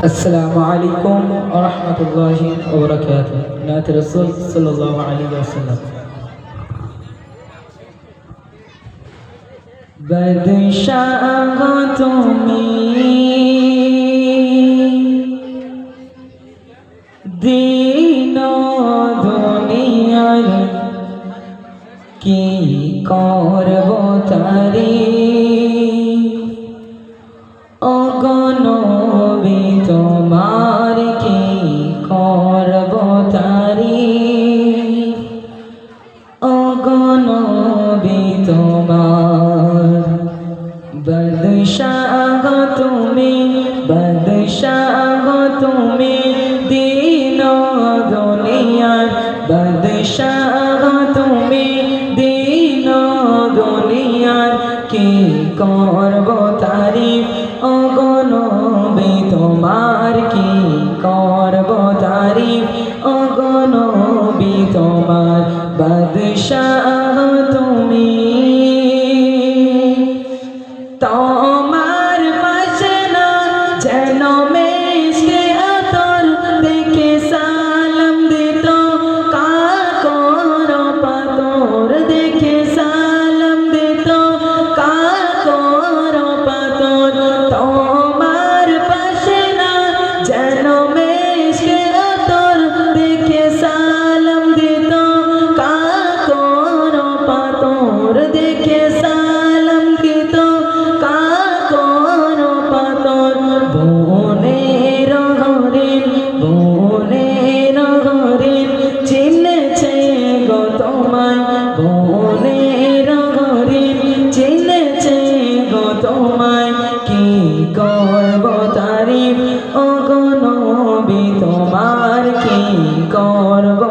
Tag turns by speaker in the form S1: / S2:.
S1: السلام عليكم ورحمة الله وبركاته. نات رسول صلى الله عليه وسلم. بدشاء دین و দুনিয়ার কি করব তারিফ ও নবী তোমার কি করব তারিফ ও নবী তোমার বাদশাহ তুমি বাদশাহ তুমি দীন দুনিয়ার বাদশাহ তুমি দীন দুনিয়ার কি করব তারিফ ও নবী তোমার কি করব তারিফ ও নবী তোমার বাদশাহ তুমি তোমার পাশে না যেন মেশকে আতর দেখে সালাম দিত কাকর পাতর দেখে সালাম দিত কাকর পাতর তোমার পাশে না যেন মেশকে আতর দেখে সালাম দিত কাকর পাতর দেখে সালাম দিত কাকর পাতর বনের হরিণ চিনেছে গো তোমায় বনের হরিণ চিনেছে গো তোমায় কি করব তারিফ ও নবী তোমার কি করব